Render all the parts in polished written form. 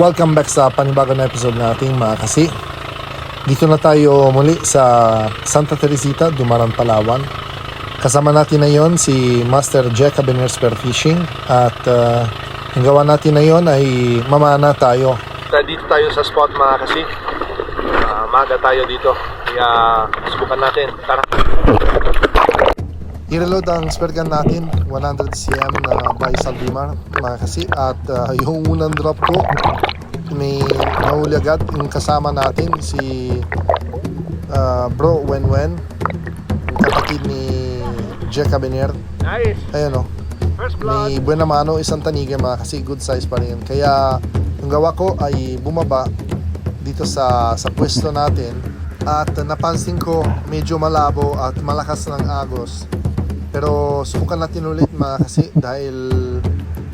Welcome back sa panibagong na episode nating mga kasi. Dito na tayo muli sa Santa Teresita, Dumaran, Palawan. Kasama natin na yon si Master Jack Cabernet Spearfishing at ang gawa natin na yon ay mamana tayo. Dito tayo sa spot mga kasi. Maga tayo dito. Kaya subukan natin. Tara! I-reload ang spear gun natin, 100 cm na by Salvimar mga kasi. At yung unang drop ko, may nahuli agad yung kasama natin si Bro Wenwen, yung kapatid ni Jack Cabernet. Nice! Ayun o, may buena mano, isang tanige mga kasi, good size pa rin. Kaya yung gawa ko ay bumaba dito sa pwesto natin at napansin ko medyo malabo at malakas ng agos. Pero subukan natin ulit mga kasi dahil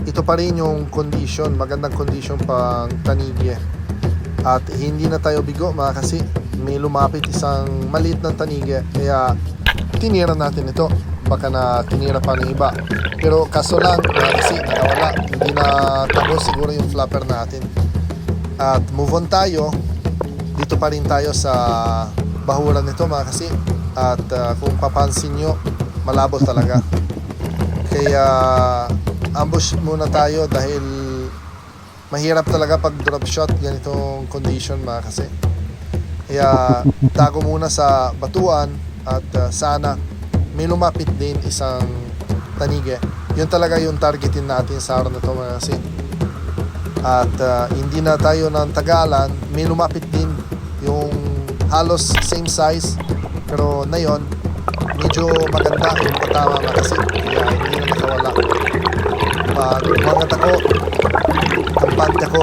ito pa rin yung condition, magandang condition pang tanige. At hindi na tayo bigo mga kasi, may lumapit isang maliit na tanige. Kaya tinira natin ito, baka na tinira pa ng iba. Pero kaso lang mga kasi nakawala, hindi na tapos siguro yung flapper natin. At move on tayo, dito pa rin tayo sa bahuran nito mga kasi. At kung papansin nyo, malabo talaga. Kaya ambush muna tayo dahil mahirap talaga pag drop shot ganitong condition mga kasi. Kaya tago muna sa batuan at sana may lumapit din isang tanige. Yun talaga yung targetin natin sa araw na ito mga kasi. At hindi na tayo ng tagalan, may lumapit din yung halos same size pero na yon medyo maganda yung patama mga kasi, kaya hindi na nakawala. Pag umangat ako, kampante ako,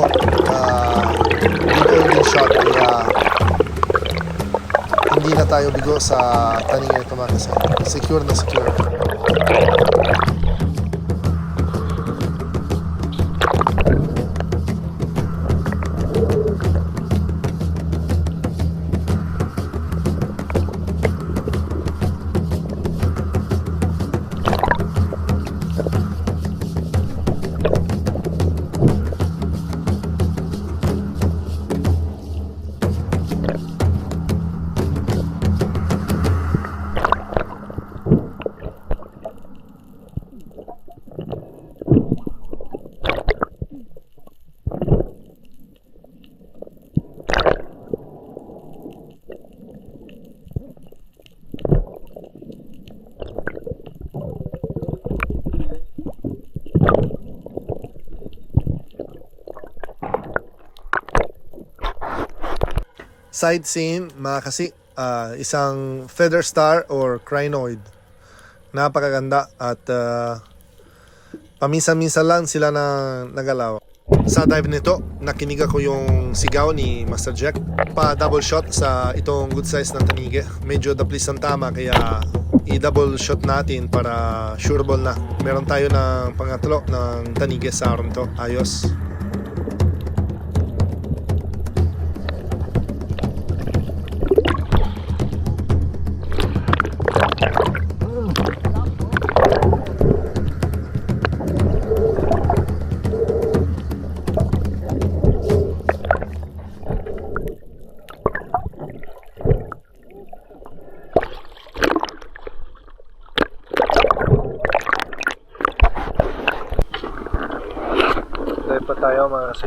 good oil shot, kaya hindi na tayo bigo sa taningan ito mga kasi. Secure na secure. Side scene mga kasi, isang feather star or crinoid, napakaganda at paminsan-minsan lang sila na nagalaw. Sa dive nito nakinig ako yung sigaw ni Master Jack, pa double shot sa itong good size ng tanige. Medyo daplis ang tama kaya i-double shot natin para sure ball na meron tayo ng pangatlo ng tanige sa araw nito. Ayos. Pa tayo mga kasi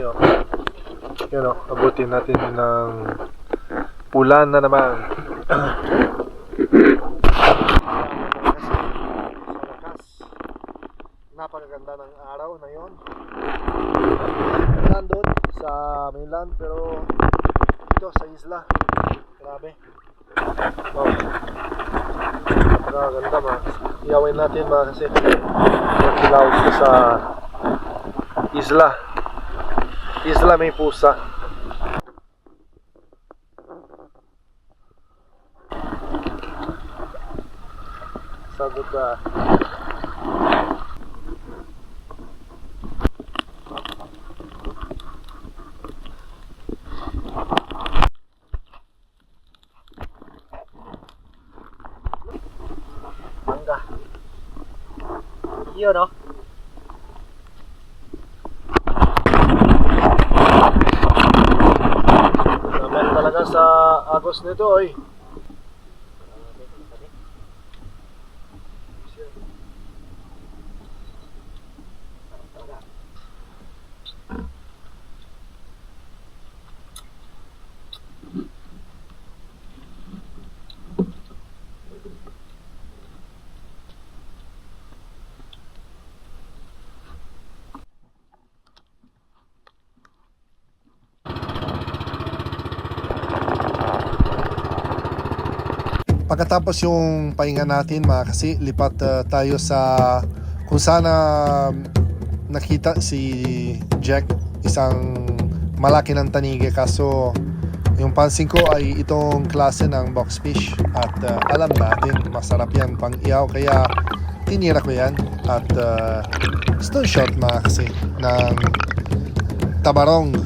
yun o, abutin natin ng pulan na naman. Napakaganda ng araw na yun, nandun sa mainland pero dito sa isla grabe, wow, napakaganda mga kasi. Iyawin natin mga kasi makilaw sa isla may pusa. Sagot ka. Mangga. Iyo no? Ayos na ito, oy. Pagkatapos yung pahinga natin mga kasi, lipat tayo sa kung saan nakita si Jack isang malaki ng tanige, kaso yung pansin ko ay itong klase ng boxfish at alam natin masarap yan pang ihaw, kaya tinira ko yan at stone shot mga kasi ng tabarong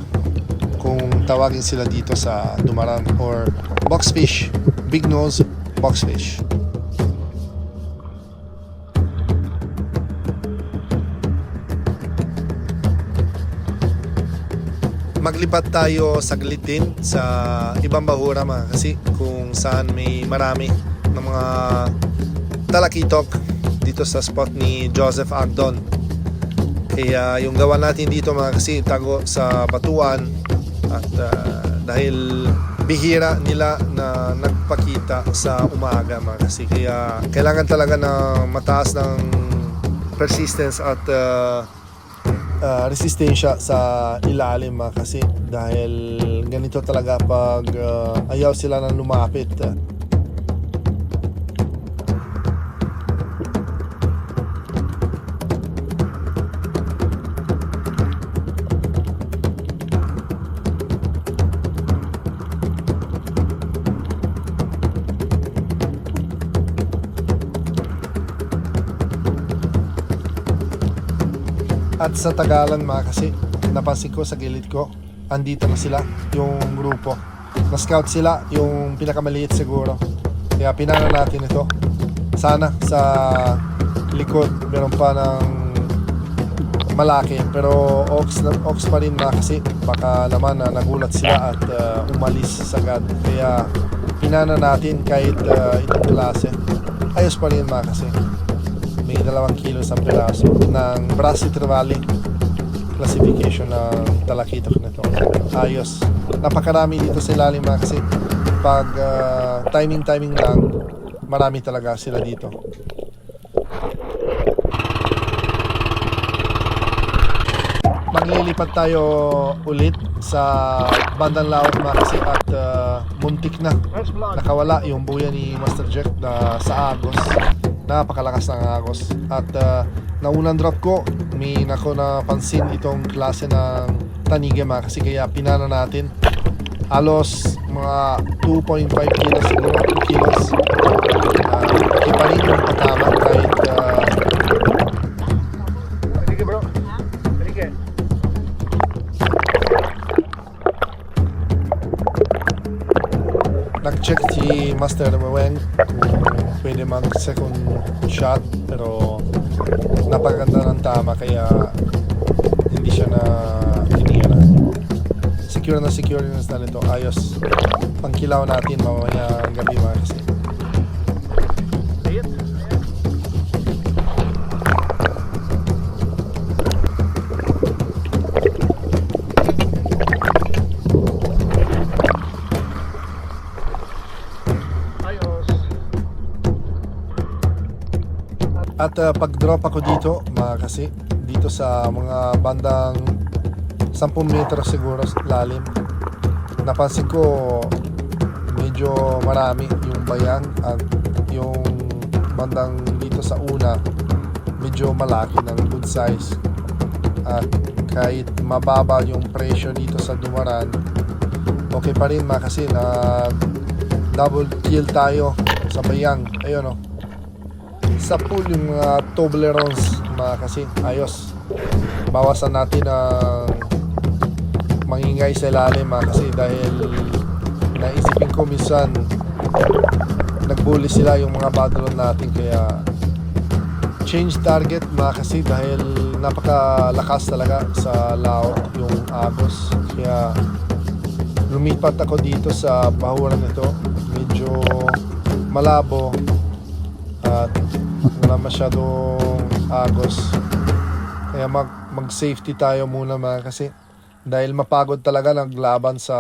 kung tawagin sila dito sa Dumaran, or boxfish, big nose boxfish. Maglipat tayo saglit din sa ibang bahura mga kasi, kung saan may marami ng mga talakitok dito sa spot ni Joseph Agdon. Kaya yung gawa natin dito mga kasi, tago sa batuan, at dahil bihira nila na nagpakita sa umaga mga kasi, kaya kailangan talaga na mataas ng persistence at resistensya sa ilalim mga kasi, dahil ganito talaga pag ayaw sila nang lumapit. At sa tagalan mga kasi, napansin ko sa gilid ko, andito na sila, yung grupo. Na-scout sila, yung pinakamaliit siguro. Kaya pinana natin ito. Sana sa likod meron pa ng malaki, pero ox pa rin mga kasi, baka naman nagulat sila at umalis sagad. Kaya pinana natin kahit itong klase. Ayos pa rin mga kasi. May 2 kilos ang piraso ng Brasset Valley classification ng talakitok na ito. Ayos. Napakarami dito sa ilalim mga kasi, pag timing lang, marami talaga sila dito. Maglilipat tayo ulit sa bandang laot mga kasi, at muntik na nakawala yung buya ni Master Jack sa agos. Napakalakas ng agos, at naunang drop ko may napansin itong klase ng tanige mga kasi, kaya pinana natin halos mga 2.5 kilos siguro, 2 kilos. Okay pa rin yung patama kahit tanige bro, tanige. Nag-check si Master Weng kung pwede mag second shot, pero napaganda ng tama kaya hindi siya na tinira. Secure na nito. Ayos. Pangkilaw natin mamaya gabi mga kasi. At pag-drop ako dito mga kasi, dito sa mga bandang 10 metro siguro lalim, napansin ko medyo marami yung bayang, at yung bandang dito sa una medyo malaki ng good size. At kahit mababa yung presyo dito sa Dumaran, okay pa rin mga kasi, na double kill tayo sa bayang. Ayun o, sa pool yung mga Toblerones mga kasi, ayos. Bawasan natin ang mangingay sa ilalim mga kasi, dahil naisipin ko minsan nagbully sila yung mga badlon natin, kaya change target mga kasi, dahil napakalakas talaga sa laot yung agos. Kaya lumipat ako dito sa bahuran ito. Medyo malabo at wala masyadong agos. Kaya mag-safety tayo muna mga kasi dahil mapagod talaga naglaban sa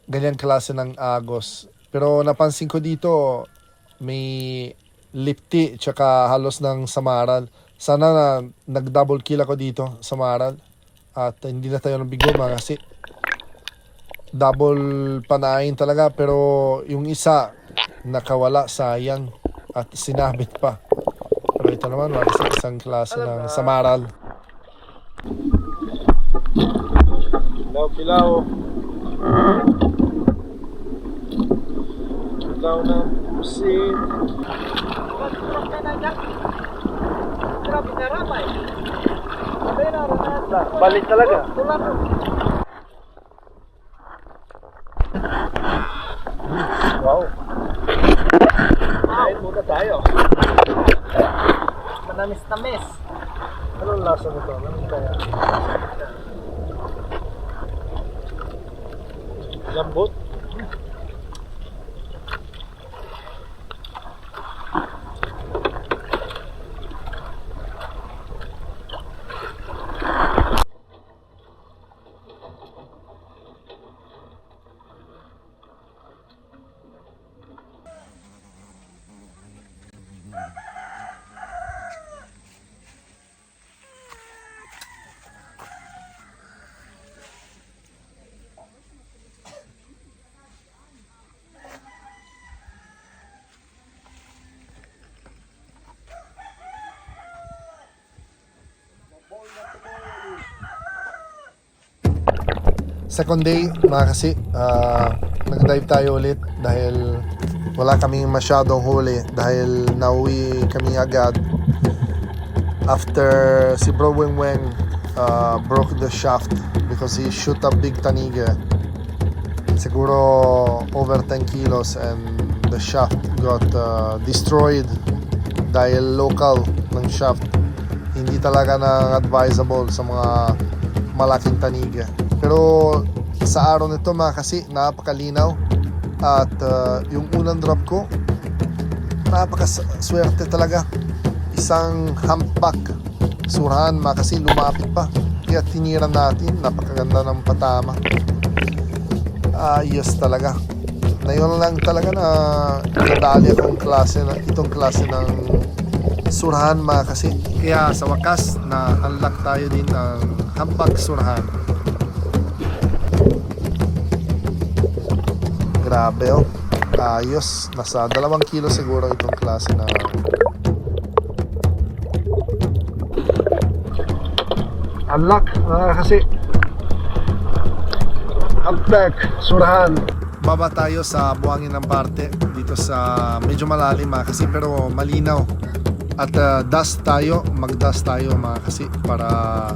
ganyan klase ng agos. Pero napansin ko dito may lipti tsaka halos ng samaral. Sana na nag-double kill ako dito samaral at hindi na tayo nabigo mga kasi double panain talaga, pero yung isa nakawala, sayang, at sinabit pa. Pero ito naman mga kasi isang klase ng samaral. Kilaw kilaw ng pusit. Balik talaga. Wow. Kain muna tayo. Manamis-namis. Anong lasa nito? Anong kaya? Lambot. Second day mga kasi, nag-dive tayo ulit dahil wala kaming masyadong huli dahil nauwi kami agad after si Bro Weng Weng broke the shaft because he shoot a big taniga, siguro over 10 kilos, and the shaft got destroyed dahil local ng shaft, hindi talaga na advisable sa mga malaking taniga. Pero sa araw nito mga kasi napakalinaw at yung unang drop ko napakaswerte talaga, isang humpback surahan mga kasi, lumapit pa kaya tiniran natin, napakaganda ng patama. Ayos talaga. Ngayon lang talaga na nadali akong itong klase ng surahan mga kasi, kaya sa wakas na unlock tayo din ng humpback surahan. Grabe oh, ayos, nasa 2 kilo siguro itong klase na unlock kasi humpback surahan. Baba tayo sa buhangin ng parte dito sa medyo malalim mga kasi, pero malinaw at dust tayo, mag-dust tayo mga kasi para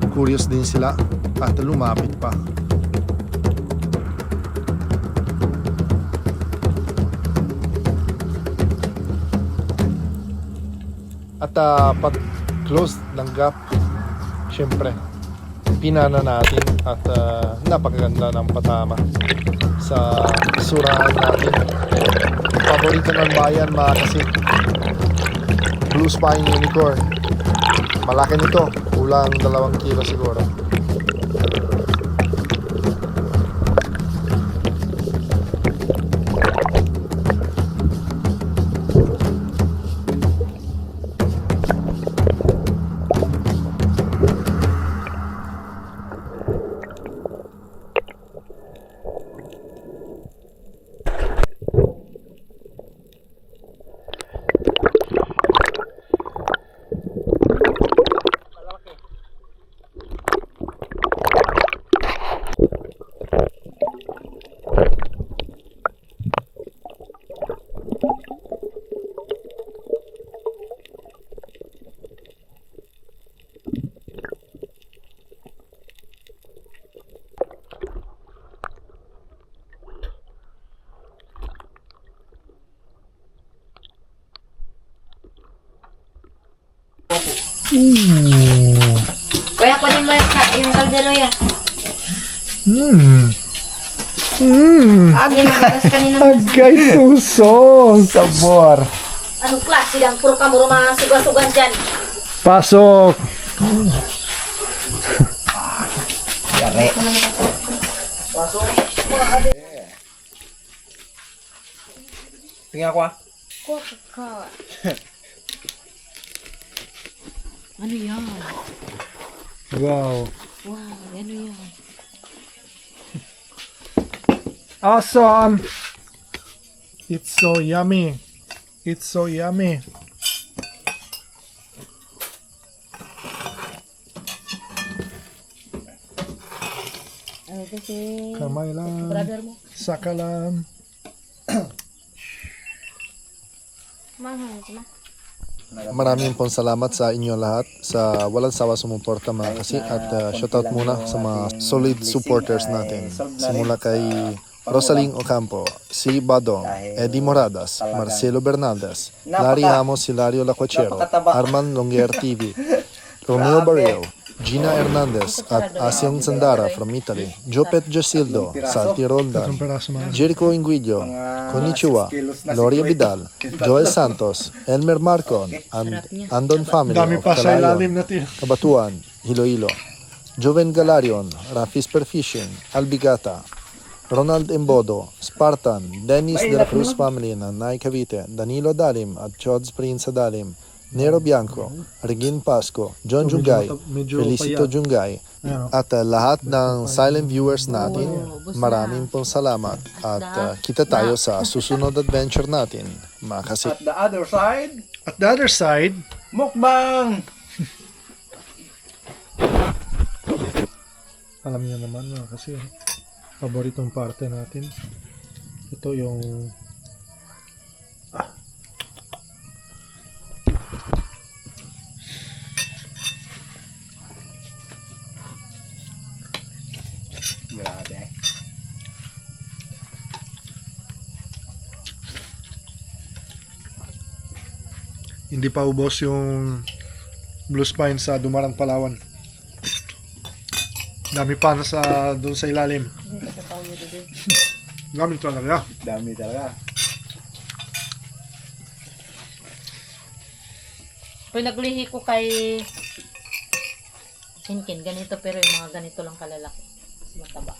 curious din sila at lumapit pa. At pag close ng gap, syempre pinana natin at napakaganda ng patama sa surahan natin. Paborito ng bayan mga kasi, Blue Spine Unicorn. Malaki nito, kulang 2 kilo siguro. Kuya, kunin mo yung kaldero yan. Agay magagas kanina. Agay puso. Sabor. Anong klase lang? Puro ka muro mga suga-sugan dyan. Pasok. Yari. Tingnan ako ah. Ano yan? Wow. Wow, ano yan? Awesome. It's so yummy. It's so yummy. Ano ito si Kamay lang. brother mo? Saka lang. Mahal ko na. Maraming pong salamat sa inyo lahat sa walang sawa sumuporta mga kasi at shoutout muna sa mga solid supporters natin. Simula kay Rosaling Ocampo, si Badong, Eddie Moradas, Marcelo Bernaldez, Larry Ramos, Hilario Lacuachero, Arman Longuer TV, Romeo Barrio, Gina Hernandez at Asyong Sandara from Italy, Jopet Josildo, Santi Roldan, Jericho Inguidio, Konnichiwa, Gloria Vidal, Joel Santos, Elmer Marcon, and Andon Family of Calayon, Kabatuan, Iloilo, Joven Galarion, Rafi Superfishing, Albigata, Ronald Embodo, Spartan, Dennis de la Cruz Family ng Nay Cavite, Danilo Dalim at Chods Prince Dalim, Nero Bianco, Regine Pasco, John Jungay, Felicito Jungay, at lahat ng silent viewers natin, maraming pong salamat at kita tayo sa susunod adventure natin, mga kasi. At the other side, At the other side, mukbang! alam niyo naman mga kasi, paboritong parte natin, ito yung Grabe. hindi pa ubos yung blue spine sa Dumarang Palawan. Dami pa na sa doon sa ilalim. Dami talaga. Dami talaga. Kung naglihi ko kay Kinkin, ganito pero yung mga ganito lang kalalaki. Mas mataba.